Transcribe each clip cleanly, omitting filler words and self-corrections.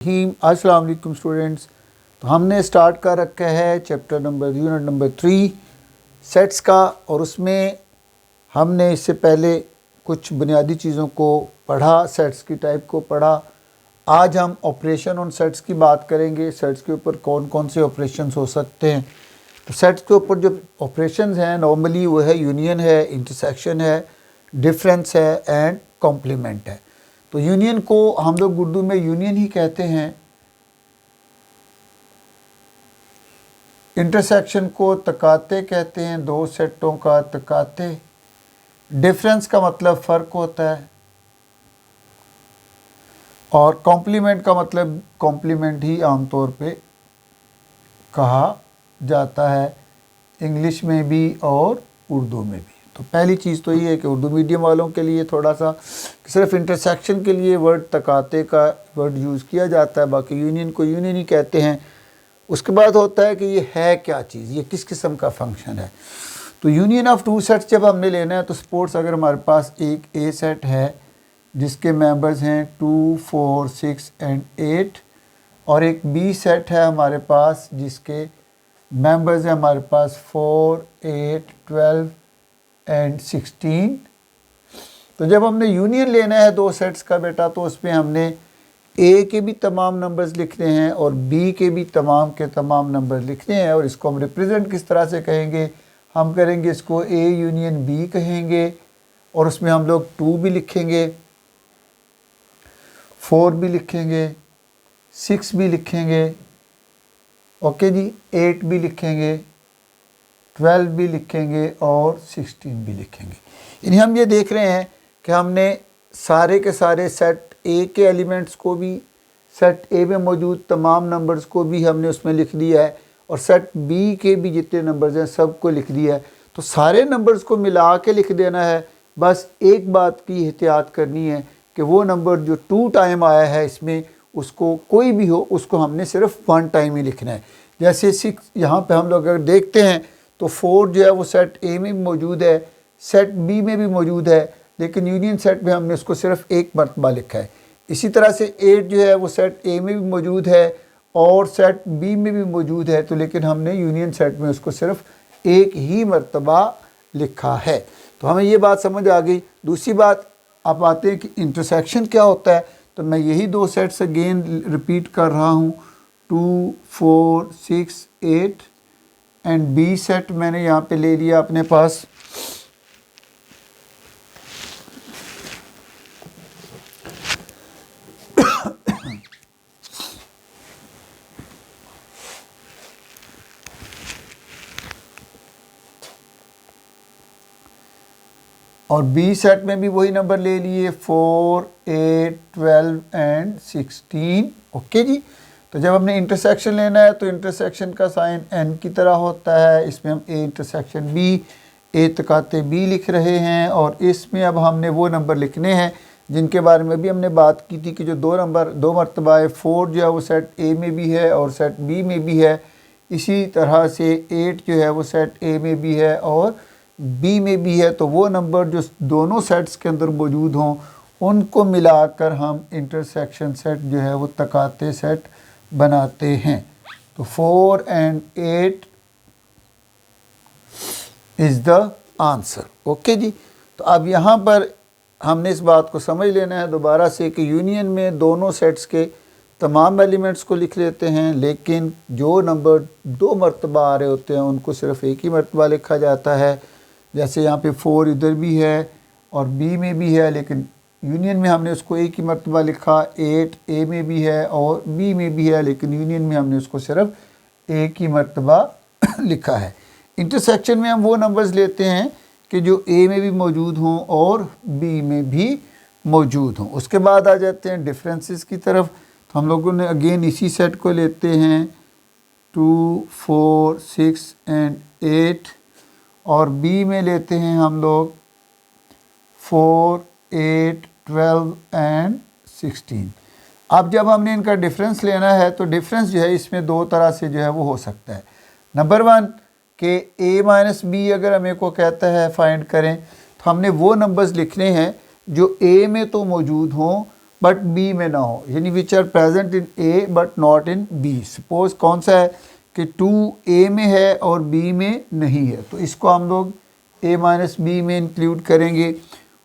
अस्सलाम वालेकुम स्टूडेंट्स। तो हमने स्टार्ट कर रखा है चैप्टर यूनिट नंबर 3 सेट्स का, और उसमें हमने इससे पहले कुछ बुनियादी चीज़ों को पढ़ा, सेट्स की टाइप को पढ़ा। आज हम ऑपरेशन ऑन सेट्स की बात करेंगे, सेट्स के ऊपर कौन कौन से ऑपरेशंस हो सकते हैं। तो सेट्स के ऊपर जो ऑपरेशंस हैं नॉर्मली वो है यूनियन है, इंटरसेक्शन है, डिफरेंस है एंड कॉम्प्लीमेंट है। तो यूनियन को हम लोग उर्दू में यूनियन ही कहते हैं, इंटरसेक्शन को तकाते कहते हैं, दो सेटों का तकाते। डिफरेंस का मतलब फ़र्क होता है, और कॉम्प्लीमेंट का मतलब कॉम्प्लीमेंट ही आमतौर पे कहा जाता है, इंग्लिश में भी और उर्दू में भी। तो पहली चीज़ तो ये है कि उर्दू मीडियम वालों के लिए थोड़ा सा सिर्फ इंटरसेक्शन के लिए वर्ड तकाते का वर्ड यूज़ किया जाता है, बाकी यूनियन को यूनियन ही कहते हैं। उसके बाद होता है कि ये है क्या चीज़, ये किस किस्म का फंक्शन है। तो यूनियन ऑफ टू सेट्स जब हमने लेना है तो सपोर्ट्स अगर हमारे पास एक ए सेट है जिसके मेंबर्स हैं 2, 4, 6 एंड 8, और एक बी सेट है हमारे पास जिसके मेंबर्स हैं हमारे पास 4, 8, 12 एंड 16। तो जब हमने यूनियन लेना है दो सेट्स का बेटा, तो उसमें हमने ए के भी तमाम नंबर्स लिखने हैं और बी के भी तमाम के तमाम नंबर लिखने हैं। और इसको हम रिप्रेजेंट किस तरह से कहेंगे, हम करेंगे इसको ए यूनियन बी कहेंगे, और उसमें हम लोग 2 भी लिखेंगे, 4 भी लिखेंगे, 6 भी लिखेंगे, ओके जी, 8 भी लिखेंगे, 12 भी लिखेंगे और 16 भी लिखेंगे। यानी हम ये देख रहे हैं कि हमने सारे के सारे सेट ए के एलिमेंट्स को भी, सेट ए में मौजूद तमाम नंबर्स को भी हमने उसमें लिख दिया है, और सेट बी के भी जितने नंबर्स हैं सबको लिख दिया है। तो सारे नंबर्स को मिला के लिख देना है। बस एक बात की एहतियात करनी है कि वो नंबर जो 2 टाइम आया है इसमें, उसको कोई भी हो उसको हमने सिर्फ 1 टाइम ही लिखना है। जैसे 6 यहाँ पे हम लोग अगर देखते हैं तो 4 जो है वो सेट ए में भी मौजूद है, सेट बी में भी मौजूद है, लेकिन यूनियन सेट में हमने उसको सिर्फ एक मरतबा लिखा है। इसी तरह से 8 जो है वो सेट ए में भी मौजूद है और सेट बी में भी मौजूद है, तो लेकिन हमने यूनियन सेट में उसको सिर्फ एक ही मरतबा लिखा है। तो हमें ये बात समझ आ गई। दूसरी बात आप आते हैं कि इंटरसेक्शन क्या होता है। तो मैं यही दो सेट्स अगेन रिपीट कर रहा हूँ, 2, 4, 6, 8 एंड बी सेट मैंने यहाँ पे ले लिया अपने पास। और बी सेट में भी वही नंबर ले लिए, 4, 8, 12 एंड 16, ओके जी। तो जब हमने इंटरसेक्शन लेना है तो इंटरसेक्शन का साइन एन की तरह होता है। इसमें हम ए इंटरसेक्शन बी, ए तकाते बी लिख रहे हैं, और इसमें अब हमने वो नंबर लिखने हैं जिनके बारे में भी हमने बात की थी कि जो दो मरतबा है। 4 जो है वो सेट ए में भी है और सेट बी में भी है। इसी तरह से 8 जो है वो सेट ए में भी है और बी में भी है। तो वो नंबर जो दोनों सेट्स के अंदर मौजूद हों उनको मिलाकर हम इंटरसेक्शन सेट जो है वो तकाते सेट बनाते हैं। तो 4 and 8 is the answer, okay जी। तो अब यहाँ पर हमने इस बात को समझ लेना है दोबारा से कि यूनियन में दोनों सेट्स के तमाम एलिमेंट्स को लिख लेते हैं, लेकिन जो नंबर 2 मरतबा आ रहे होते हैं उनको सिर्फ एक ही मरतबा लिखा जाता है। जैसे यहाँ पे 4 इधर भी है और बी में भी है, लेकिन यूनियन में हमने उसको एक ही मरतबा लिखा। 8 ए में भी है और बी में भी है, लेकिन यूनियन में हमने उसको सिर्फ एक ही मरतबा लिखा है। इंटरसेक्शन में हम वो नंबर्स लेते हैं कि जो ए में भी मौजूद हों और बी में भी मौजूद हों। उसके बाद आ जाते हैं डिफरेंसेस की तरफ। तो हम लोगों ने अगेन इसी सेट को लेते हैं, 2, 4, 6 एंड 8, और बी में लेते हैं हम लोग 4, 8, 12 एंड 16। अब जब हमने इनका डिफरेंस लेना है तो डिफरेंस जो है इसमें दो तरह से जो है वो हो सकता है। नंबर 1 कि a माइनस बी अगर हमें को कहता है फाइंड करें, तो हमने वो नंबर्स लिखने हैं जो a में तो मौजूद हों बट बी में ना हो, यानी which are present in A but not in B. Suppose कौन सा है कि 2 ए में है और बी में नहीं है, तो इसको हम लोग ए माइनस बी में इंक्लूड करेंगे।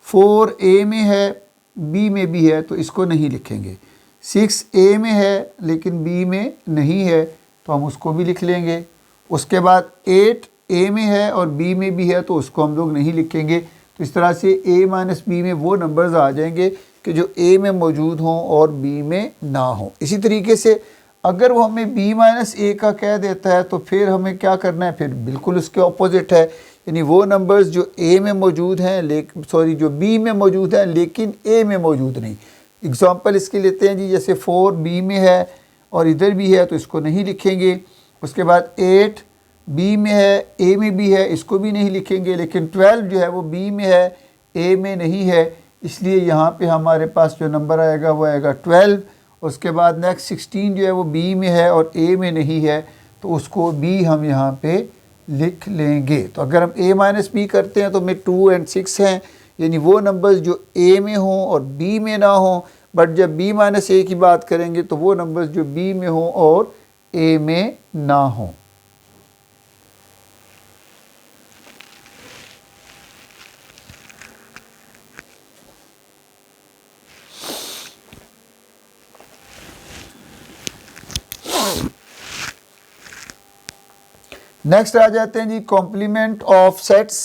4 ए में है बी में भी है, तो इसको नहीं लिखेंगे। 6 ए में है लेकिन बी में नहीं है, तो हम उसको भी लिख लेंगे। उसके बाद 8 ए में है और बी में भी है, तो उसको हम लोग नहीं लिखेंगे। तो इस तरह से ए माइनस बी में वो नंबर्स आ जाएंगे कि जो ए में मौजूद हों और बी में ना हो। इसी तरीके से अगर वो हमें बी माइनस ए का कह देता है तो फिर हमें क्या करना है, फिर बिल्कुल उसके ऑपोजिट है, यानी वो नंबर्स जो ए में मौजूद हैं जो बी में मौजूद हैं लेकिन ए में मौजूद नहीं। एग्जांपल इसके लेते हैं जी, जैसे 4 बी में है और इधर भी है, तो इसको नहीं लिखेंगे। उसके बाद 8 बी में है, ए में भी है, इसको भी नहीं लिखेंगे। लेकिन 12 जो है वो बी में है, ए में नहीं है, इसलिए यहाँ पे हमारे पास जो नंबर आएगा वो आएगा 12। उसके बाद नेक्स्ट 16 जो है वो बी में है और ए में नहीं है, तो उसको भी हम यहाँ पे लिख लेंगे। तो अगर हम a माइनस बी करते हैं तो में 2 और 6 हैं, यानी वो नंबर्स जो a में हों और b में ना हों। बट जब b माइनस ए की बात करेंगे तो वो नंबर्स जो b में हों और a में ना हों। नेक्स्ट आ जाते हैं जी कॉम्प्लीमेंट ऑफ सेट्स।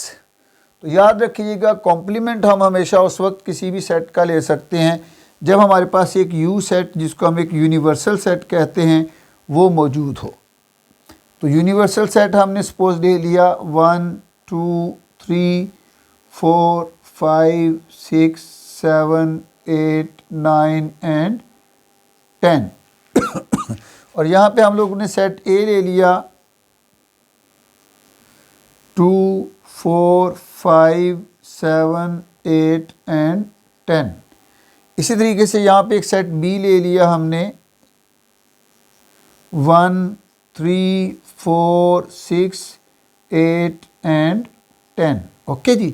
तो याद रखिएगा कॉम्प्लीमेंट हम हमेशा उस वक्त किसी भी सेट का ले सकते हैं जब हमारे पास एक यू सेट, जिसको हम एक यूनिवर्सल सेट कहते हैं, वो मौजूद हो। तो यूनिवर्सल सेट हमने सपोज ले लिया 1 2 3 4 5 6 7 8 9 एंड 10 और यहाँ पे हम लोगों ने सेट ए ले लिया 2 4 5 7 8 एंड 10। इसी तरीके से यहाँ पे एक सेट बी ले लिया हमने 1 3 4 6 8 एंड 10। ओके जी।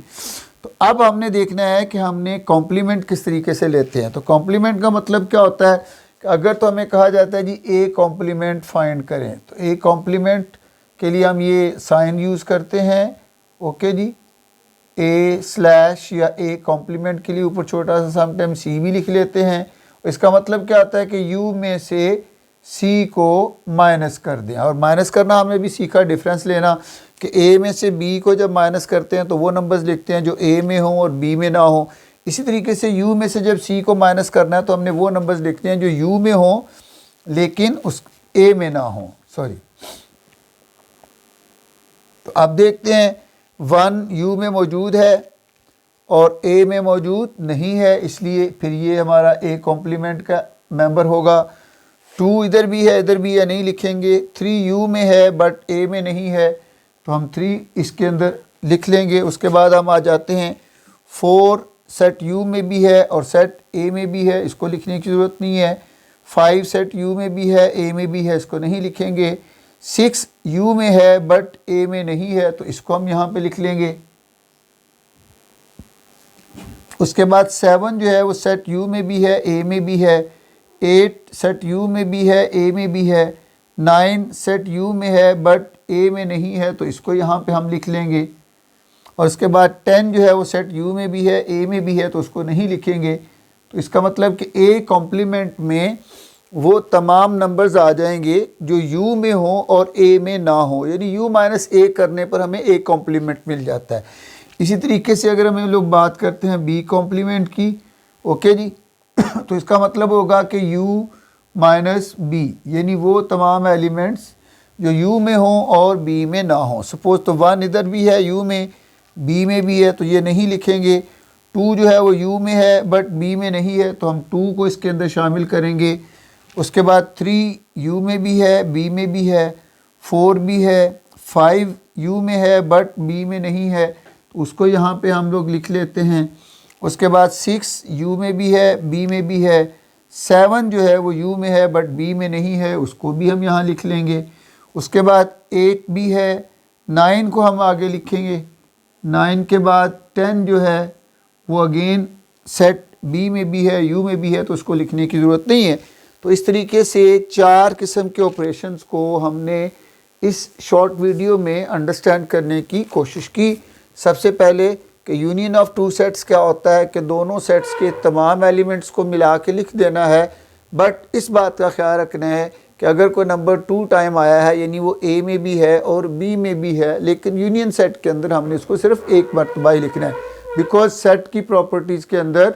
तो अब हमने देखना है कि हमने कॉम्प्लीमेंट किस तरीके से लेते हैं। तो कॉम्प्लीमेंट का मतलब क्या होता है कि अगर तो हमें कहा जाता है जी ए कॉम्प्लीमेंट फाइंड करें, तो ए कॉम्प्लीमेंट के लिए हम ये साइन यूज़ करते हैं। ओके जी, ए स्लैश या ए कॉम्प्लीमेंट के लिए ऊपर छोटा सा समटाइम सी भी लिख लेते हैं। इसका मतलब क्या होता है कि यू में से सी को माइनस कर दें, और माइनस करना हमने भी सीखा डिफरेंस लेना कि ए में से बी को जब माइनस करते हैं तो वो नंबर्स लिखते हैं जो ए में हों और बी में ना हो। इसी तरीके से यू में से जब सी को माइनस करना है तो हमने वो नंबर्स लिखते हैं जो यू में हों लेकिन उस ए में ना हो। सॉरी, तो अब देखते हैं 1 यू में मौजूद है और ए में मौजूद नहीं है, इसलिए फिर ये हमारा ए कॉम्प्लीमेंट का मेंबर होगा। 2 इधर भी है इधर भी है, नहीं लिखेंगे। 3 यू में है बट ए में नहीं है, तो हम 3 इसके अंदर लिख लेंगे। उसके बाद हम आ जाते हैं 4 सेट यू में भी है और सेट ए में भी है, इसको लिखने की ज़रूरत नहीं है। 5 सेट यू में भी है ए में भी है, इसको नहीं लिखेंगे। 6 यू में है बट ए में नहीं है, तो इसको हम यहाँ पे लिख लेंगे। उसके बाद 7 जो है वो सेट यू में भी है ए में भी है। 8 सेट यू में भी है ए में भी है। 9 सेट यू में है बट ए में नहीं है, तो इसको यहाँ पे हम लिख लेंगे। और उसके बाद 10 जो है वो सेट यू में भी है ए में भी है, तो उसको नहीं लिखेंगे। तो इसका मतलब कि ए कॉम्प्लीमेंट में वो तमाम नंबर्स आ जाएंगे जो यू में हो और ए में ना हो, यानी यू माइनस ए करने पर हमें ए कॉम्प्लीमेंट मिल जाता है। इसी तरीके से अगर हम लोग बात करते हैं बी कॉम्प्लीमेंट की, ओके जी, तो इसका मतलब होगा कि यू माइनस बी, यानी वो तमाम एलिमेंट्स जो यू में हों और बी में ना हों। सपोज तो 1 इधर भी है यू में, बी में भी है, तो ये नहीं लिखेंगे। 2 जो है वो यू में है बट बी में नहीं है, तो हम 2 को इसके अंदर शामिल करेंगे। उसके बाद 3 यू में भी है बी में भी है। 4 भी है। 5 यू में है बट बी में नहीं है, तो उसको यहाँ पे हम लोग लिख लेते हैं। उसके बाद 6 यू में भी है बी में भी है। 7 जो है वो यू में है बट बी में नहीं है, उसको भी हम यहाँ लिख लेंगे। उसके बाद 8 भी है। 9 को हम आगे लिखेंगे। 9 के बाद 10 जो है वो अगेन सेट बी में भी है, यू में भी है, तो उसको लिखने की ज़रूरत नहीं है। तो इस तरीके से 4 किस्म के ऑपरेशंस को हमने इस शॉर्ट वीडियो में अंडरस्टैंड करने की कोशिश की। सबसे पहले कि यूनियन ऑफ टू सेट्स क्या होता है कि दोनों सेट्स के तमाम एलिमेंट्स को मिला के लिख देना है, बट इस बात का ख्याल रखना है कि अगर कोई नंबर 2 टाइम आया है यानी वो ए में भी है और बी में भी है, लेकिन यूनियन सेट के अंदर हमने इसको सिर्फ एक मरतबा ही लिखना है, बिकॉज सेट की प्रॉपर्टीज़ के अंदर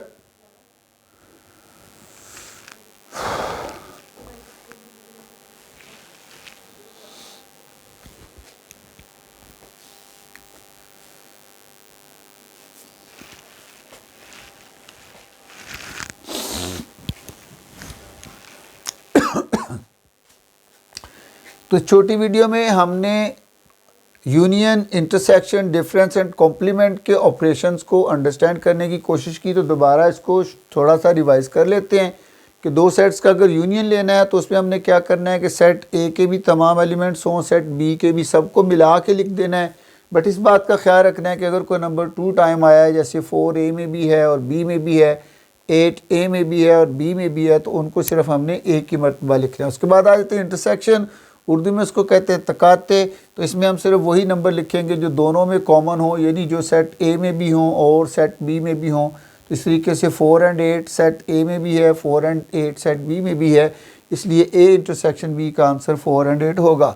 तो छोटी वीडियो में हमने union, intersection, difference and complement के ऑपरेशंस को अंडरस्टैंड करने की कोशिश की। तो दोबारा इसको थोड़ा सा रिवाइज कर लेते हैं कि दो सेट्स का अगर यूनियन लेना है तो उसमें हमने क्या करना है कि सेट ए के भी तमाम एलिमेंट्स हों, सेट बी के भी, सबको मिला के लिख देना है। बट इस बात का ख्याल रखना है कि अगर कोई नंबर 2 टाइम आया है, जैसे 4 ए में भी है और बी में भी है, 8 ए में भी है और बी में भी है, तो उनको सिर्फ हमने एक ही मरतबा लिखना है। उसके बाद आ जाते हैं इंटरसेक्शन, उर्दू में उसको कहते हैं तकाते। तो इसमें हम सिर्फ वही नंबर लिखेंगे जो दोनों में कॉमन हो, यानी जो सेट ए में भी हों और सेट बी में भी हों। तो इस तरीके से 4 और 8 सेट ए में भी है, 4 और 8 सेट बी में भी है, इसलिए ए इंटरसेक्शन बी का आंसर 4 और 8 होगा।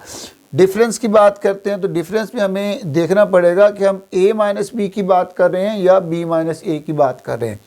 डिफरेंस की बात करते हैं तो डिफरेंस में हमें देखना पड़ेगा कि हम a माइनस बी की बात कर रहे हैं या b माइनस ए की बात कर रहे हैं।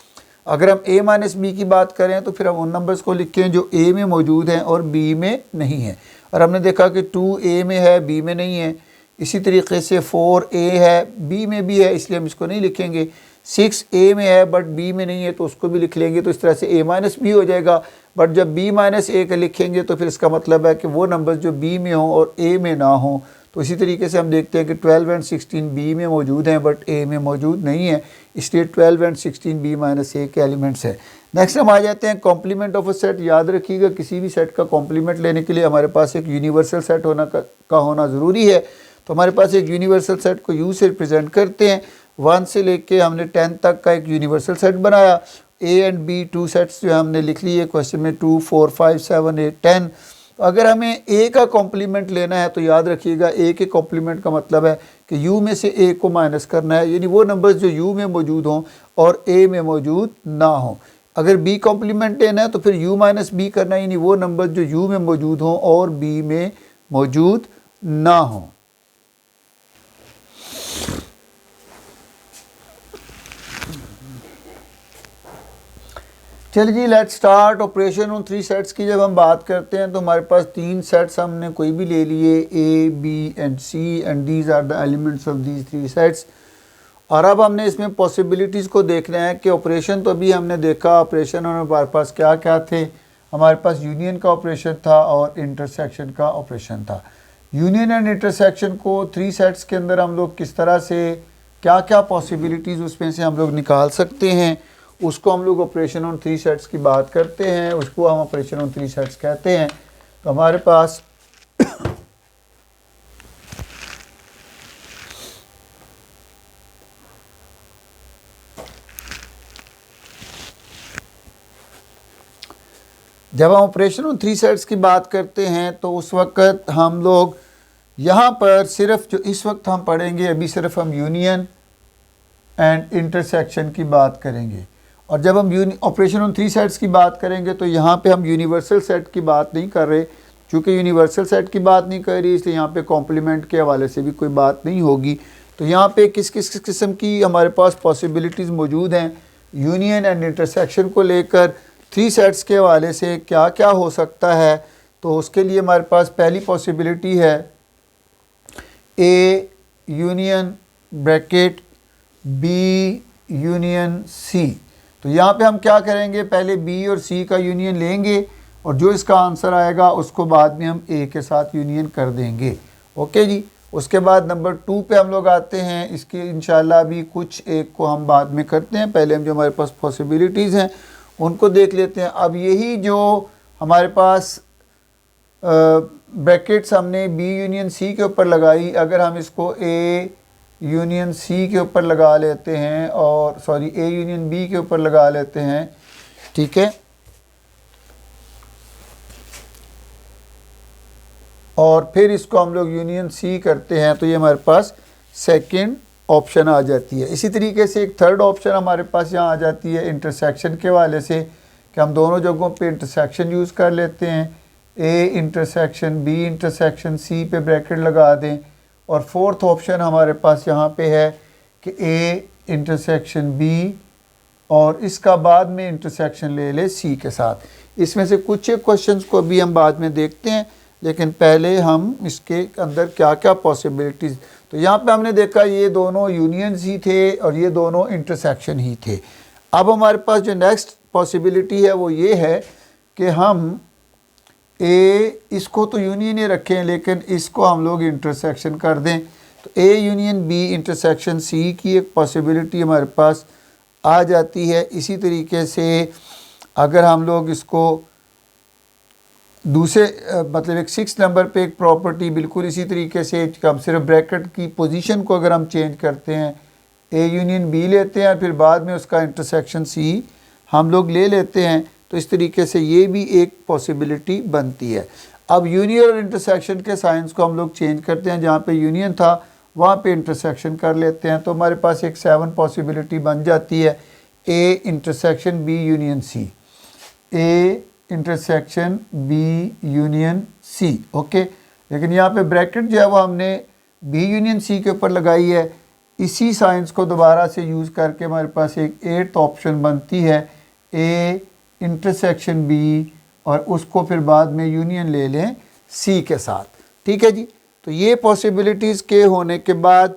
अगर हम a माइनस बी की बात करें तो फिर हम उन नंबर्स को लिखें जो a में मौजूद हैं और b में नहीं है। और हमने देखा कि 2a में है, b में नहीं है। इसी तरीके से 4a है, b में भी है, इसलिए हम इसको नहीं लिखेंगे। 6a में है बट b में नहीं है, तो उसको भी लिख लेंगे। तो इस तरह से a माइनस बी हो जाएगा। बट जब b माइनस ए का लिखेंगे तो फिर इसका मतलब है कि वो नंबर्स जो b में हों और a में ना हों। तो इसी तरीके से हम देखते हैं कि 12 और 16 b में मौजूद हैं बट a में मौजूद नहीं है, इसलिए 12 और 16 b माइनस ए के एलिमेंट्स हैं। नेक्स्ट हम आ जाते हैं कॉम्प्लीमेंट ऑफ अ सेट। याद रखिएगा किसी भी सेट का कॉम्प्लीमेंट लेने के लिए हमारे पास एक यूनिवर्सल सेट होना ज़रूरी है। तो हमारे पास एक यूनिवर्सल सेट को यू से रिप्रेजेंट करते हैं। 1 से लेके हमने 10 तक का एक यूनिवर्सल सेट बनाया। ए एंड बी 2 सेट्स जो हमने लिख लिए क्वेश्चन में, 2, 4, 5, 7, 8, 10। अगर हमें ए का कॉम्प्लीमेंट लेना है तो याद रखिएगा ए के कॉम्प्लीमेंट का मतलब है कि यू में से ए को माइनस करना है, यानी वो नंबर्स जो यू में मौजूद हों और ए में मौजूद ना हों। अगर बी कॉम्प्लीमेंट लेना है तो फिर यू माइनस बी करना है, यानी वो नंबर्स जो यू में मौजूद हों और बी में मौजूद ना हों। चलिए जी, let's start operation on 3 sets की। जब हम बात करते हैं तो हमारे पास 3 सेट्स हमने कोई भी ले लिए, A, B and C, and these are the elements of these 3 sets. और अब हमने इसमें पॉसिबिलिटीज़ को देखना है कि ऑपरेशन तो अभी हमने देखा, ऑपरेशन और हमारे पास क्या क्या थे। हमारे पास यूनियन का ऑपरेशन था और इंटरसेक्शन का ऑपरेशन था। यूनियन एंड इंटरसेक्शन को 3 सेट्स के अंदर हम लोग किस तरह से, क्या क्या पॉसिबिलिटीज़ उसमें से हम लोग निकाल सकते हैं, उसको हम लोग ऑपरेशन ऑन 3 सेट्स की बात करते हैं, उसको हम ऑपरेशन ऑन 3 सेट्स कहते हैं। तो हमारे पास जब हम ऑपरेशन ऑन 3 सेट्स की बात करते हैं तो उस वक्त हम लोग यहाँ पर सिर्फ जो इस वक्त हम पढ़ेंगे, अभी सिर्फ हम यूनियन एंड इंटरसेक्शन की बात करेंगे। और जब हम ऑपरेशन ऑन 3 सेट्स की बात करेंगे तो यहाँ पे हम यूनिवर्सल सेट की बात नहीं कर रहे। चूँकि यूनिवर्सल सेट की बात नहीं कर रही, इसलिए यहाँ पे कॉम्प्लीमेंट के हवाले से भी कोई बात नहीं होगी। तो यहाँ पे किस किस किस्म की हमारे पास पॉसिबिलिटीज़ मौजूद हैं यूनियन एंड इंटरसेक्शन को लेकर, 3 सेट्स के हवाले से क्या क्या हो सकता है। तो उसके लिए हमारे पास पहली पॉसिबिलिटी है A union bracket B union C. तो यहाँ पे हम क्या करेंगे, पहले बी और सी का यूनियन लेंगे और जो इसका आंसर आएगा उसको बाद में हम ए के साथ यूनियन कर देंगे। ओके जी। उसके बाद नंबर 2 पे हम लोग आते हैं। इसके इंशाल्लाह भी कुछ एक को हम बाद में करते हैं, पहले हम जो हमारे पास पॉसिबिलिटीज़ हैं उनको देख लेते हैं। अब यही जो हमारे पास ब्रैकेट्स हमने बी यूनियन सी के ऊपर लगाई, अगर हम इसको ए यूनियन सी के ऊपर लगा लेते हैं और सॉरी ए यूनियन बी के ऊपर लगा लेते हैं, ठीक है। और फिर इसको हम लोग यूनियन सी करते हैं तो ये हमारे पास सेकंड ऑप्शन आ जाती है। इसी तरीके से एक थर्ड ऑप्शन हमारे पास यहाँ आ जाती है इंटरसेक्शन के वाले से, कि हम दोनों जगहों पे इंटरसेक्शन यूज़ कर लेते हैं, A intersection B intersection C पे ब्रैकेट लगा दें। और फोर्थ ऑप्शन हमारे पास यहाँ पे है कि ए इंटरसेक्शन बी और इसका बाद में इंटरसेक्शन ले ले सी के साथ। इसमें से कुछ क्वेश्चंस को भी हम बाद में देखते हैं, लेकिन पहले हम इसके अंदर क्या क्या पॉसिबिलिटीज़। तो यहाँ पे हमने देखा ये दोनों यूनियंस ही थे और ये दोनों इंटरसेक्शन ही थे। अब हमारे पास जो नेक्स्ट पॉसिबिलिटी है वो ये है कि हम ए इसको तो यूनियन ही रखें लेकिन इसको हम लोग इंटरसेक्शन कर दें। तो A union B intersection C की एक पॉसिबिलिटी हमारे पास आ जाती है। इसी तरीके से अगर हम लोग इसको दूसरे मतलब एक 6 नंबर पे एक प्रॉपर्टी बिल्कुल इसी तरीके से हम सिर्फ ब्रैकेट की पोजीशन को अगर हम चेंज करते हैं, ए यूनियन बी लेते हैं फिर बाद में उसका इंटरसेक्शन सी हम लोग ले लेते हैं, तो इस तरीके से ये भी एक पॉसिबिलिटी बनती है। अब यूनियन और इंटरसेक्शन के साइंस को हम लोग चेंज करते हैं, जहाँ पे यूनियन था वहाँ पे इंटरसेक्शन कर लेते हैं, तो हमारे पास एक 7 पॉसिबिलिटी बन जाती है। A intersection B union C, A intersection B union C, okay. लेकिन यहाँ पे ब्रैकेट जो है वो हमने बी यूनियन सी के ऊपर लगाई है। इसी साइंस को दोबारा से यूज़ करके हमारे पास एक 8th ऑप्शन बनती है, ए इंटरसेक्शन बी और उसको फिर बाद में यूनियन ले लें सी के साथ, ठीक है जी। तो ये पॉसिबिलिटीज़ के होने के बाद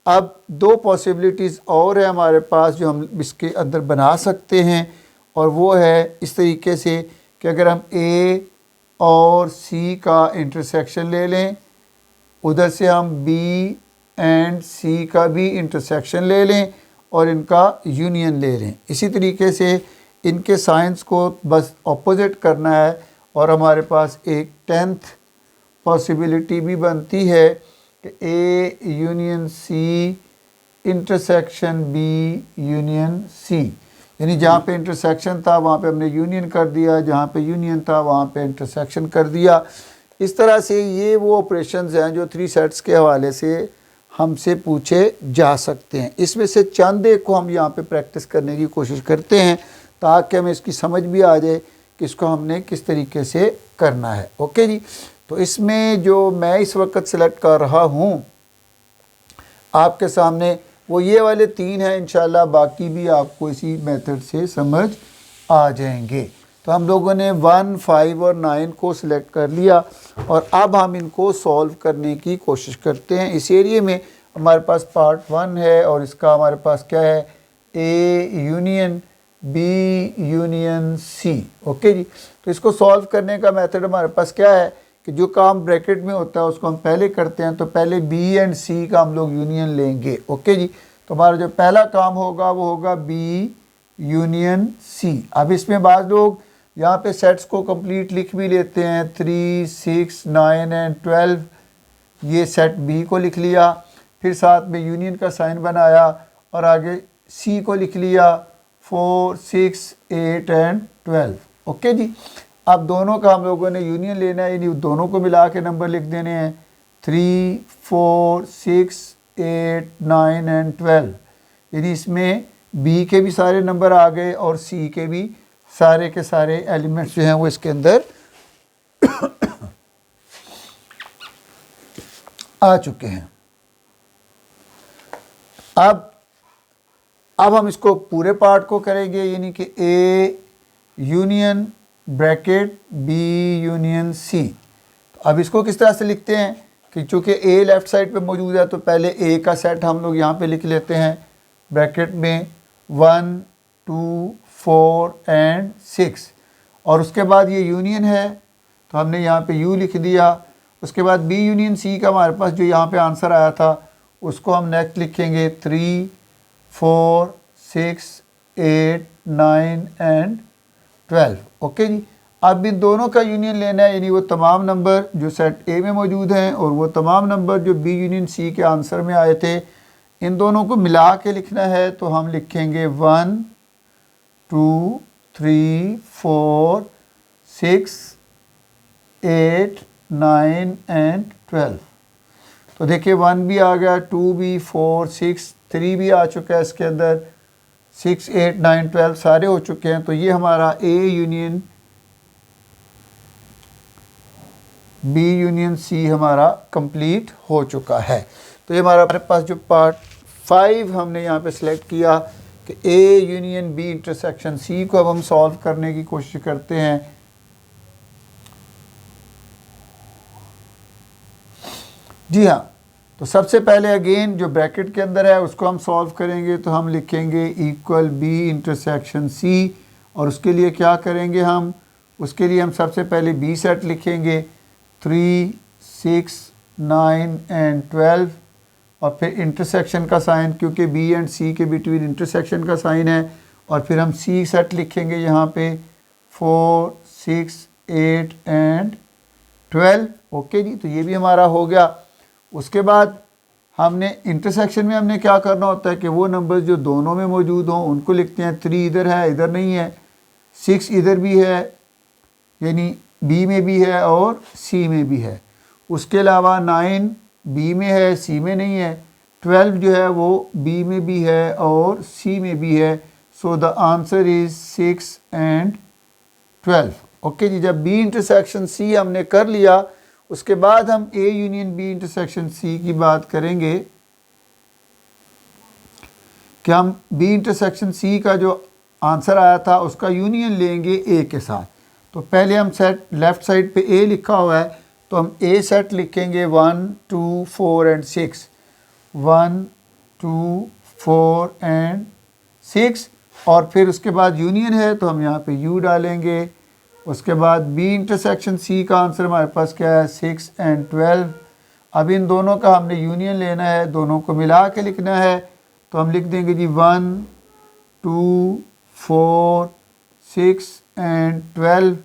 अब 2 पॉसिबिलिटीज़ और है हमारे पास जो हम इसके अंदर बना सकते हैं, और वो है इस तरीके से कि अगर हम ए और सी का इंटरसेक्शन ले लें, उधर से हम बी एंड सी का भी इंटरसेक्शन ले लें और इनका यूनियन ले लें। इसी तरीके से इनके साइंस को बस ऑपोजिट करना है और हमारे पास एक 10th पॉसिबिलिटी भी बनती है कि A union C intersection B union C, यानी जहाँ पे इंटरसेक्शन था वहाँ पे हमने यूनियन कर दिया, जहाँ पे यूनियन था वहाँ पे इंटरसेक्शन कर दिया। इस तरह से ये वो ऑपरेशंस हैं जो 3 सेट्स के हवाले से हमसे पूछे जा सकते हैं। इसमें से चंद एक को हम यहाँ पे प्रैक्टिस करने की कोशिश करते हैं ताकि हमें इसकी समझ भी आ जाए कि इसको हमने किस तरीके से करना है, ओके जी। तो इसमें जो मैं इस वक्त सेलेक्ट कर रहा हूँ आपके सामने वो ये वाले 3 हैं, इंशाल्लाह बाकी भी आपको इसी मेथड से समझ आ जाएंगे। तो हम लोगों ने 1, 5 और 9 को सिलेक्ट कर लिया और अब हम इनको सॉल्व करने की कोशिश करते हैं। इस एरिए में हमारे पास पार्ट 1 है और इसका हमारे पास क्या है, A union B union C, okay जी। तो इसको सॉल्व करने का मेथड हमारे पास क्या है कि जो काम ब्रैकेट में होता है उसको हम पहले करते हैं। तो पहले बी एंड सी का हम लोग यूनियन लेंगे, ओके जी। तो हमारा जो पहला काम होगा वो होगा बी यूनियन सी। अब इसमें बाद लोग यहाँ पे सेट्स को कंप्लीट लिख भी लेते हैं, 3, 6, 9 एंड 12, ये सेट बी को लिख लिया, फिर साथ में यूनियन का साइन बनाया और आगे सी को लिख लिया, 4, 6, 8 एंड 12, ओके जी। अब दोनों का हम लोगों ने यूनियन लेना है, यानी दोनों को मिला के नंबर लिख देने हैं, 3, 4, 6, 8, 9 एंड 12, यानी इसमें बी के भी सारे नंबर आ गए और सी के भी सारे के सारे एलिमेंट्स जो हैं वो इसके अंदर आ चुके हैं। अब हम इसको पूरे पार्ट को करेंगे, यानी कि A union bracket B union C. अब इसको किस तरह से लिखते हैं कि चूँकि ए लेफ़्ट साइड पे मौजूद है तो पहले ए का सेट हम लोग यहाँ पे लिख लेते हैं ब्रैकेट में 1, 2, 4 एंड 6, और उसके बाद ये यूनियन है तो हमने यहाँ पे यू लिख दिया। उसके बाद बी यूनियन सी का हमारे पास जो यहाँ पे आंसर आया था उसको हम नेक्स्ट लिखेंगे 3, 4, 6, 8, 9 एंड 12, ओके जी। अब इन दोनों का यूनियन लेना है, यानी वो तमाम नंबर जो सेट ए में मौजूद हैं और वो तमाम नंबर जो बी यूनियन सी के आंसर में आए थे, इन दोनों को मिला के लिखना है तो हम लिखेंगे 1 2 3 4 6 8 9 एंड 12। तो देखिए 1 भी आ गया, 2 भी, 4 6 3 भी आ चुका है इसके अंदर, 6 8 9 12 सारे हो चुके हैं। तो ये हमारा A union B union C हमारा कंप्लीट हो चुका है। तो ये हमारे पास जो पार्ट 5 हमने यहाँ पे सिलेक्ट किया कि A union B intersection C को अब हम सॉल्व करने की कोशिश करते हैं। जी हाँ, तो सबसे पहले अगेन जो ब्रैकेट के अंदर है उसको हम सॉल्व करेंगे। तो हम लिखेंगे इक्वल B इंटरसेक्शन C, और उसके लिए क्या करेंगे हम, उसके लिए हम सबसे पहले B सेट लिखेंगे 3 6 9 एंड 12, और फिर इंटरसेक्शन का साइन, क्योंकि B एंड C के बिटवीन इंटरसेक्शन का साइन है। और फिर हम C सेट लिखेंगे यहाँ पे 4 6 8 एंड 12। ओके जी, तो ये भी हमारा हो गया। उसके बाद हमने इंटरसेक्शन में हमने क्या करना होता है कि वो नंबर्स जो दोनों में मौजूद हों उनको लिखते हैं। 3 इधर है, इधर नहीं है, 6 इधर भी है, यानी B में भी है और C में भी है। उसके अलावा 9 B में है, C में नहीं है। 12 जो है वो B में भी है और C में भी है। So the answer is 6 and 12। Okay जी, जब B इंटरसेक्शन C हमने कर लिया, उसके बाद हम A union B intersection C की बात करेंगे कि हम B इंटरसेक्शन C का जो आंसर आया था उसका यूनियन लेंगे A के साथ। तो पहले हम सेट लेफ़्ट साइड पे A लिखा हुआ है, तो हम A सेट लिखेंगे 1 2 4 एंड 6, 1 2 4 एंड 6, और फिर उसके बाद यूनियन है तो हम यहाँ पे U डालेंगे। उसके बाद B इंटरसेक्शन C का आंसर हमारे पास क्या है, 6 एंड 12। अब इन दोनों का हमने यूनियन लेना है, दोनों को मिला के लिखना है। तो हम लिख देंगे जी 1 2 4 6 एंड 12,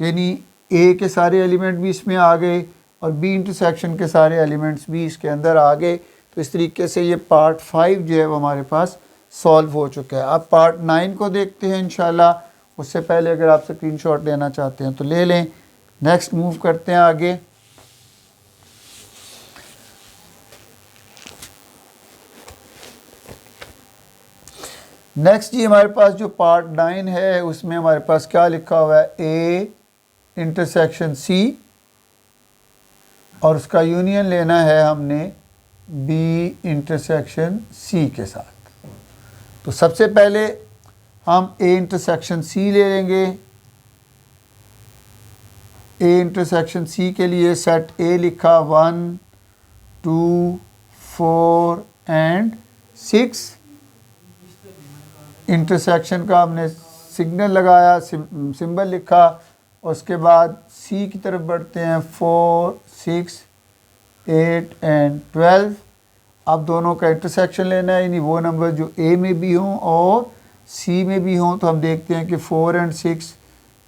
यानी A के सारे एलिमेंट भी इसमें आ गए और B इंटरसेक्शन के सारे एलिमेंट्स भी इसके अंदर आ गए। तो इस तरीके से ये पार्ट 5 जो है वो हमारे पास सॉल्व हो चुका है। अब पार्ट 9 को देखते हैं इंशाल्लाह। उससे पहले अगर आप स्क्रीनशॉट लेना चाहते हैं तो ले लें। नेक्स्ट मूव करते हैं आगे। नेक्स्ट जी हमारे पास जो पार्ट 9 है उसमें हमारे पास क्या लिखा हुआ है, A इंटरसेक्शन C, और उसका यूनियन लेना है हमने B इंटरसेक्शन C के साथ। तो सबसे पहले हम A इंटरसेक्शन C ले लेंगे। A इंटरसेक्शन C के लिए सेट A लिखा 1 2 4 एंड 6। इंटरसेक्शन का हमने सिग्नल लगाया, सिंबल लिखा। उसके बाद C की तरफ बढ़ते हैं 4 6 8 एंड 12। अब दोनों का इंटरसेक्शन लेना है, यानी वो नंबर जो A में भी हों और C में भी हों। तो हम देखते हैं कि 4 एंड 6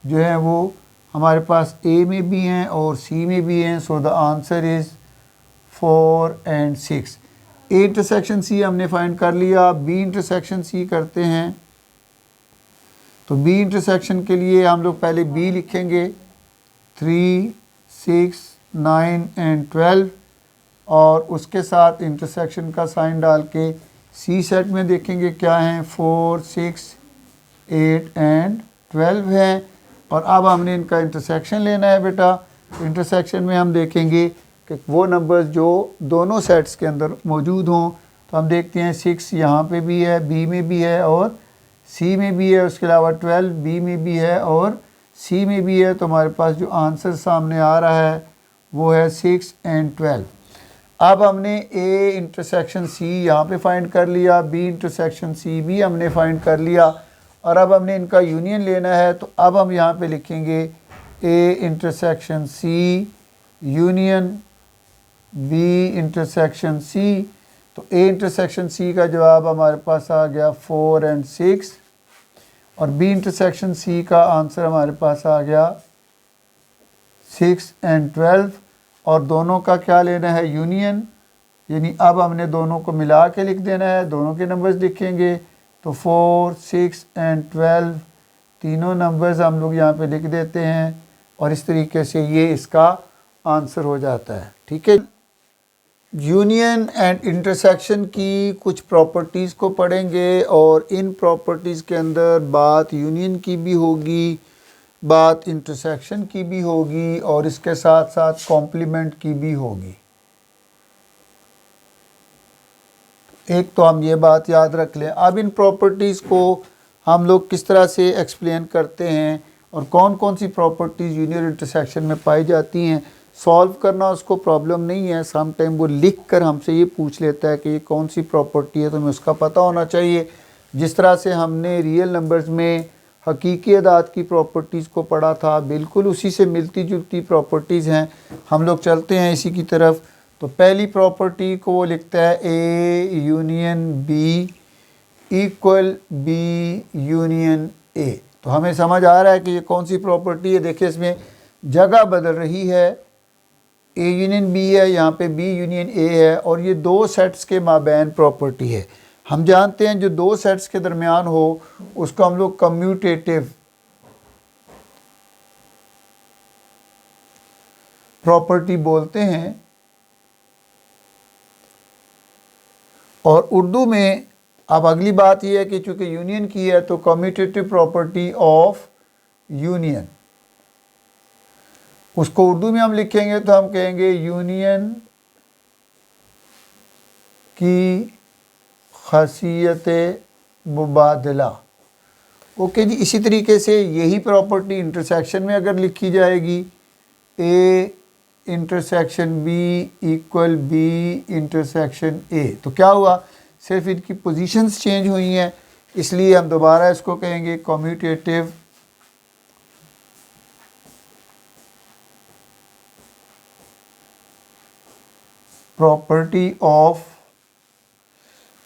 जो है वो हमारे पास A में भी हैं और C में भी हैं। सो the answer is 4 and 6। A intersection C हमने फाइंड कर लिया। B इंटरसेक्शन C करते हैं। तो B इंटरसेक्शन के लिए हम लोग पहले B लिखेंगे 3 6 9 एंड 12, और उसके साथ इंटरसेक्शन का साइन डाल के C सेट में देखेंगे क्या हैं, 4 6 8 एंड 12 हैं। और अब हमने इनका इंटरसेक्शन लेना है बेटा। इंटरसेक्शन में हम देखेंगे कि वो नंबर्स जो दोनों सेट्स के अंदर मौजूद हों। तो हम देखते हैं 6 यहाँ पे भी है, B में भी है और C में भी है। उसके अलावा 12 B में भी है और C में भी है। तो हमारे पास जो आंसर सामने आ रहा है वो है 6 एंड 12। अब हमने A इंटरसेक्शन C यहाँ पे फाइंड कर लिया, B इंटरसेक्शन C भी हमने फाइंड कर लिया, और अब हमने इनका यूनियन लेना है। तो अब हम यहाँ पे लिखेंगे A intersection C union B intersection C। तो A इंटरसेक्शन C का जवाब हमारे पास आ गया 4 एंड 6, और B इंटरसेक्शन C का आंसर हमारे पास आ गया 6 एंड 12। और दोनों का क्या लेना है, यूनियन। यानी अब हमने दोनों को मिला के लिख देना है, दोनों के नंबर्स लिखेंगे तो 4, 6 एंड 12 तीनों नंबर्स हम लोग यहाँ पे लिख देते हैं और इस तरीके से ये इसका आंसर हो जाता है। ठीक है, यूनियन एंड इंटरसेक्शन की कुछ प्रॉपर्टीज़ को पढ़ेंगे और इन प्रॉपर्टीज़ के अंदर बात यूनियन की भी होगी, बात इंटरसेक्शन की भी होगी और इसके साथ साथ कॉम्प्लीमेंट की भी होगी। एक तो हम ये बात याद रख लें। अब इन प्रॉपर्टीज़ को हम लोग किस तरह से एक्सप्लेन करते हैं और कौन कौन सी प्रॉपर्टीज़ यूनियन इंटरसेक्शन में पाई जाती हैं, सॉल्व करना उसको प्रॉब्लम नहीं है। सम टाइम वो लिख कर हमसे ये पूछ लेता है कि ये कौन सी प्रॉपर्टी है, तो हमें उसका पता होना चाहिए। जिस तरह से हमने रियल नंबर्स में हकीकी अदाद की प्रॉपर्टीज़ को पढ़ा था, बिल्कुल उसी से मिलती जुलती प्रॉपर्टीज़ हैं। हम लोग चलते हैं इसी की तरफ। तो पहली प्रॉपर्टी को वो लिखता है A union B equal B union A. तो हमें समझ आ रहा है कि ये कौन सी प्रॉपर्टी है। देखिए इसमें जगह बदल रही है, ए यूनियन बी है, यहाँ पे बी यूनियन ए है और ये दो सेट्स के माबैन प्रॉपर्टी है। हम जानते हैं जो दो सेट्स के दरमियान हो उसको हम लोग कम्यूटेटिव प्रॉपर्टी बोलते हैं और उर्दू में अब अगली बात यह है कि चूंकि यूनियन की है तो कम्यूटेटिव प्रॉपर्टी ऑफ यूनियन, उसको उर्दू में हम लिखेंगे तो हम कहेंगे यूनियन की खासियत मुबादला। ओके जी, इसी तरीके से यही प्रॉपर्टी इंटरसेक्शन में अगर लिखी जाएगी A intersection B equal B intersection A, तो क्या हुआ, सिर्फ इनकी पोजीशंस चेंज हुई हैं, इसलिए हम दोबारा इसको कहेंगे कम्यूटेटिव प्रॉपर्टी ऑफ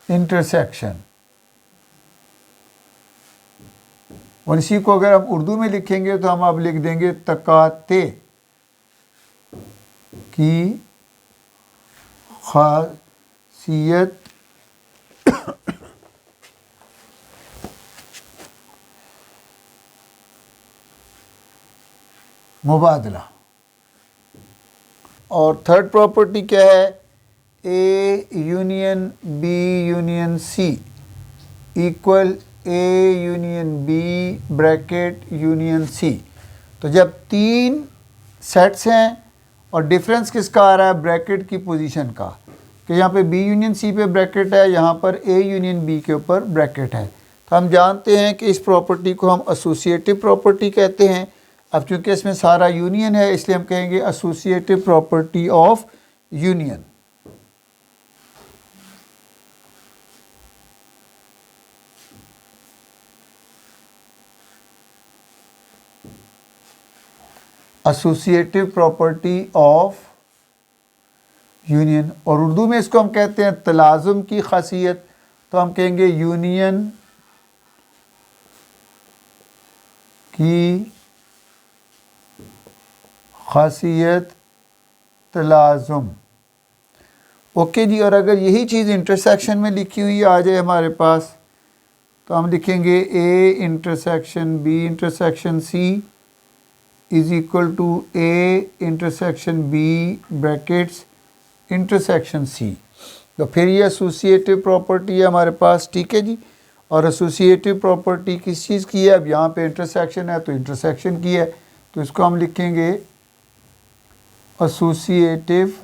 इंटरसेक्शन। और इसी को अगर हम उर्दू में लिखेंगे तो हम अब लिख देंगे तकाते की खासियत मुबादला। और थर्ड प्रॉपर्टी क्या है, A union B union C equal A union B bracket union C. तो जब तीन सेट्स हैं और डिफरेंस किसका आ रहा है, ब्रैकेट की पोजीशन का, कि यहाँ पे बी यूनियन सी पे ब्रैकेट है, यहाँ पर ए यूनियन बी के ऊपर ब्रैकेट है, तो हम जानते हैं कि इस प्रॉपर्टी को हम एसोसिएटिव प्रॉपर्टी कहते हैं। अब चूंकि इसमें सारा यूनियन है इसलिए हम कहेंगे associative property of union. Associative property of union, और उर्दू में इसको हम कहते हैं तलाजुम की खासियत, तो हम कहेंगे यूनियन की खासियत तलाजुम। ओके जी, और अगर यही चीज़ इंटरसेक्शन में लिखी हुई आ जाए हमारे पास तो हम लिखेंगे A intersection B intersection C is equal to A intersection B brackets intersection C. तो फिर ये एसोसिएटिव प्रॉपर्टी है हमारे पास। ठीक है जी, और एसोसिएटिव प्रॉपर्टी किस चीज़ की है, अब यहाँ पे इंटरसेक्शन है तो इंटरसेक्शन की है, तो इसको हम लिखेंगे एसोसिएटिव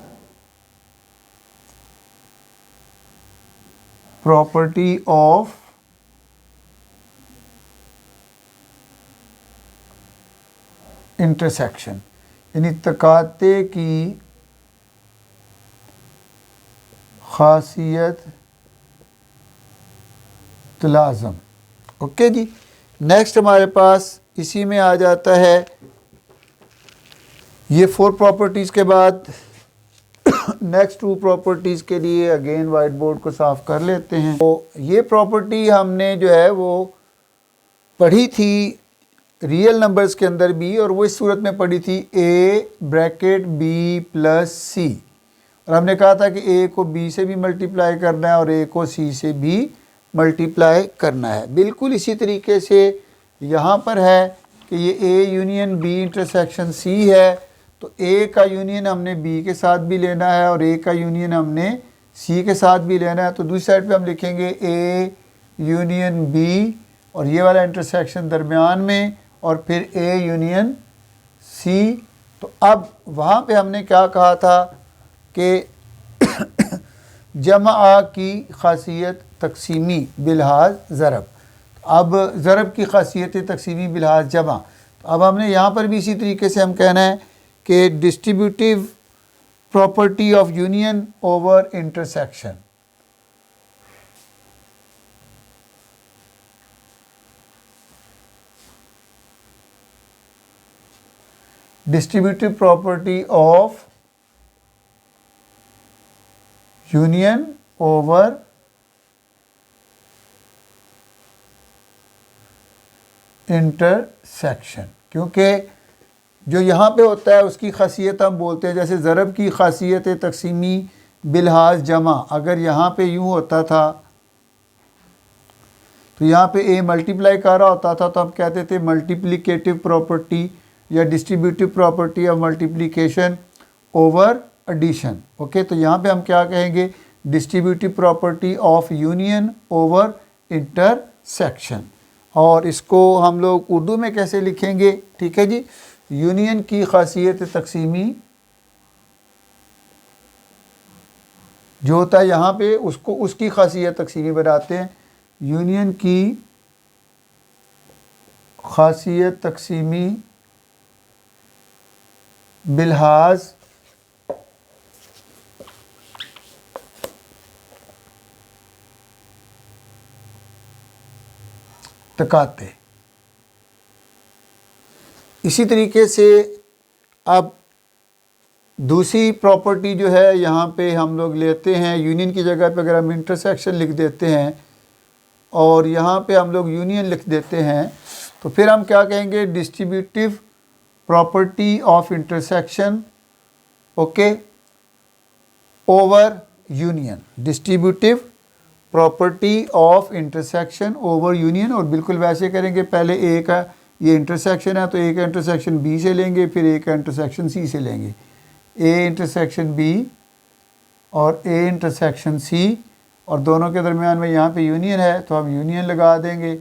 प्रॉपर्टी ऑफ इंटरसेक्शन, यानी तकाते की खासियत तलाज़म। ओके जी, नेक्स्ट हमारे पास इसी में आ जाता है ये 4 प्रॉपर्टीज़ के बाद नेक्स्ट 2 प्रॉपर्टीज़ के लिए अगेन वाइट बोर्ड को साफ कर लेते हैं। तो ये प्रॉपर्टी हमने जो है वो पढ़ी थी रियल नंबर्स के अंदर भी, और वो इस सूरत में पढ़ी थी ए ब्रैकेट बी प्लस सी। और हमने कहा था कि ए को बी से भी मल्टीप्लाई करना है और ए को सी से भी मल्टीप्लाई करना है। बिल्कुल इसी तरीके से यहाँ पर है कि ये A union B intersection C है, तो ए का यूनियन हमने बी के साथ भी लेना है और ए का यूनियन हमने सी के साथ भी लेना है। तो दूसरी साइड पे हम लिखेंगे ए यूनियन बी और ये वाला इंटरसेक्शन दरमियान में और फिर ए यूनियन सी। तो अब वहाँ पे हमने क्या कहा था कि जमा की खासियत तकसीमी बिलहाज ज़रब। अब ज़रब की खासियत तकसीमी बिलहाज जमा। तो अब हमने यहाँ पर भी इसी तरीके से हम कहना है कि distributive property of union over intersection. Distributive property of union over intersection, क्योंकि जो यहाँ पे होता है उसकी खासियत हम बोलते हैं, जैसे ज़रब की खासियत तकसीमी बिलहाज जमा। अगर यहाँ पे यूँ होता था तो यहाँ पे ए मल्टीप्लाई कर रहा होता था तो हम कहते थे मल्टीप्लिकेटिव प्रॉपर्टी या distributive property of multiplication over addition. Okay, तो यहाँ पे हम क्या कहेंगे, distributive property of union over intersection. और इसको हम लोग उर्दू में कैसे लिखेंगे, ठीक है जी। यूनियन की खासियत तकसीमी जो होता है यहाँ पे उसको उसकी खासियत तकसीमी बनाते हैं। यूनियन की खासियत तकसीमी बिलहाज तकाते। इसी तरीके से अब दूसरी प्रॉपर्टी जो है यहाँ पे हम लोग लेते हैं, यूनियन की जगह पे अगर हम इंटरसेक्शन लिख देते हैं और यहाँ पे हम लोग यूनियन लिख देते हैं तो फिर हम क्या कहेंगे, distributive property of intersection, okay, over union. Distributive property of intersection over union. और बिल्कुल वैसे करेंगे, पहले ए का ये इंटरसेक्शन है तो ए का इंटरसेक्शन बी से लेंगे, फिर ए का इंटरसेक्शन सी से लेंगे। ए इंटरसेक्शन बी और ए इंटरसेक्शन सी और दोनों के दरमियान में यहाँ पे यूनियन है तो हम यूनियन लगा देंगे।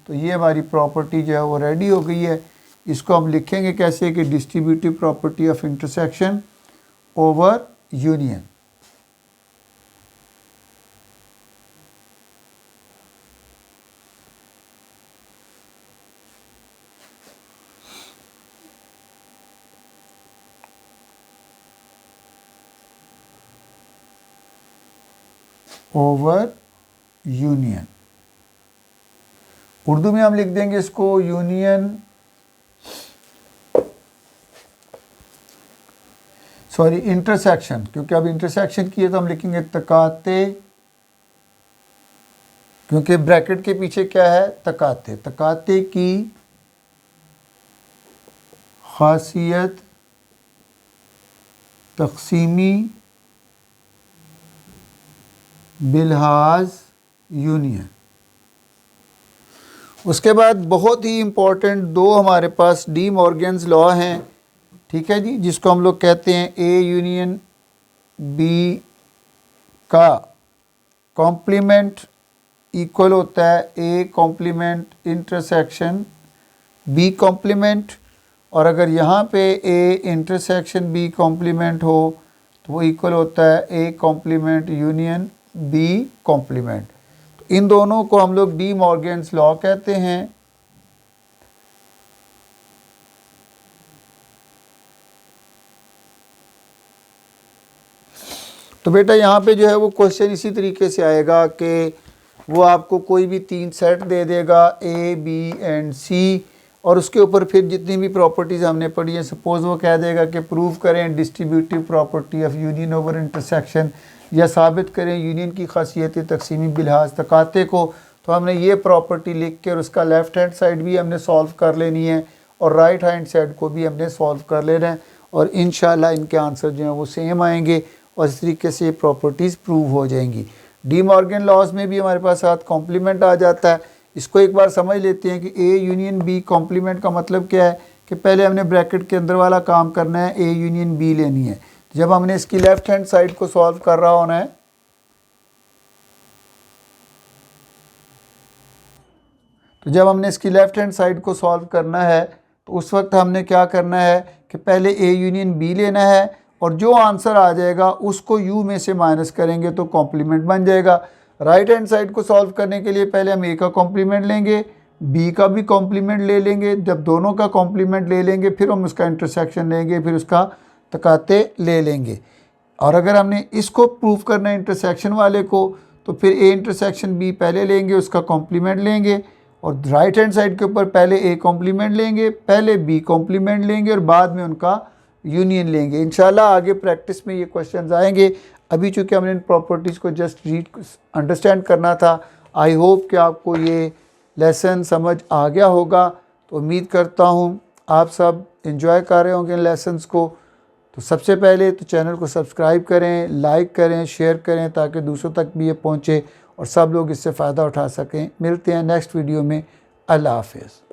तो ये हमारी प्रॉपर्टी जो है वो रेडी हो गई है। इसको हम लिखेंगे कैसे कि distributive property of intersection over union. Over union, Urdu में हम लिख देंगे इसको यूनियन, सॉरी इंटरसेक्शन, क्योंकि अब इंटरसेक्शन किए तो हम लिखेंगे तकाते, क्योंकि ब्रैकेट के पीछे क्या है, तकाते। तकाते की खासियत तकसीमी बिलहाज यूनियन। उसके बाद बहुत ही इम्पोर्टेंट दो हमारे पास डी मॉर्गन्स लॉ हैं, ठीक है जी, जिसको हम लोग कहते हैं ए यूनियन बी का कॉम्प्लीमेंट इक्वल होता है A complement intersection B complement. और अगर यहाँ पे ए इंटरसेक्शन बी कॉम्प्लीमेंट हो तो वो इक्वल होता है A complement union B complement. तो इन दोनों को हम लोग डी मॉर्गन्स लॉ कहते हैं। तो बेटा यहाँ पे जो है वो क्वेश्चन इसी तरीके से आएगा कि वो आपको कोई भी तीन सेट दे देगा ए बी एंड सी और उसके ऊपर फिर जितनी भी प्रॉपर्टीज़ हमने पढ़ी हैं, सपोज़ वो कह देगा कि प्रूव करें distributive property of union over intersection या साबित करें यूनियन की खासियत तकसीमी बिलहाज तकाते को। तो हमने ये प्रॉपर्टी लिख के और उसका लेफ़्ट हैंड साइड भी हमने सॉल्व कर लेनी है और राइट हैंड साइड को भी हमने सॉल्व कर लेना है और इंशाल्लाह इनके आंसर जो हैं वो सेम आएंगे और इस तरीके से ये प्रॉपर्टीज़ प्रूव हो जाएंगी। डी मॉर्गन लॉज में भी हमारे पास साथ कॉम्प्लीमेंट आ जाता है। इसको एक बार समझ लेते हैं कि ए यूनियन बी कॉम्प्लीमेंट का मतलब क्या है कि पहले हमने ब्रैकेट के अंदर वाला काम करना है, ए यूनियन बी लेनी है। जब हमने इसकी लेफ्ट हैंड साइड को सॉल्व कर रहा होना है, तो जब हमने इसकी लेफ्ट हैंड साइड को सॉल्व करना है तो उस वक्त हमने क्या करना है कि पहले ए यूनियन बी लेना है और जो आंसर आ जाएगा उसको यू में से माइनस करेंगे तो कॉम्प्लीमेंट बन जाएगा। राइट हैंड साइड को सॉल्व करने के लिए पहले हम ए का कॉम्प्लीमेंट लेंगे, बी का भी कॉम्प्लीमेंट ले लेंगे। जब दोनों का कॉम्प्लीमेंट ले लेंगे फिर हम उसका इंटरसेक्शन लेंगे, फिर उसका तकाते ले लेंगे। और अगर हमने इसको प्रूव करना है इंटरसेक्शन वाले को, तो फिर ए इंटरसेक्शन बी पहले लेंगे, उसका कॉम्प्लीमेंट लेंगे और राइट हैंड साइड के ऊपर पहले ए कॉम्प्लीमेंट लेंगे, पहले बी कॉम्प्लीमेंट लेंगे और बाद में उनका यूनियन लेंगे। इंशाल्लाह आगे प्रैक्टिस में ये क्वेश्चंस आएंगे। अभी चूँकि हमने इन प्रॉपर्टीज़ को जस्ट रीड अंडरस्टैंड करना था। आई होप कि आपको ये लेसन समझ आ गया होगा। तो उम्मीद करता हूँ आप सब एंजॉय कर रहे होंगे इन लेसन्स को। तो सबसे पहले तो चैनल को सब्सक्राइब करें, लाइक करें, शेयर करें ताकि दूसरों तक भी ये पहुँचे और सब लोग इससे फ़ायदा उठा सकें। मिलते हैं नेक्स्ट वीडियो में। अल्लाह हाफ़िज़।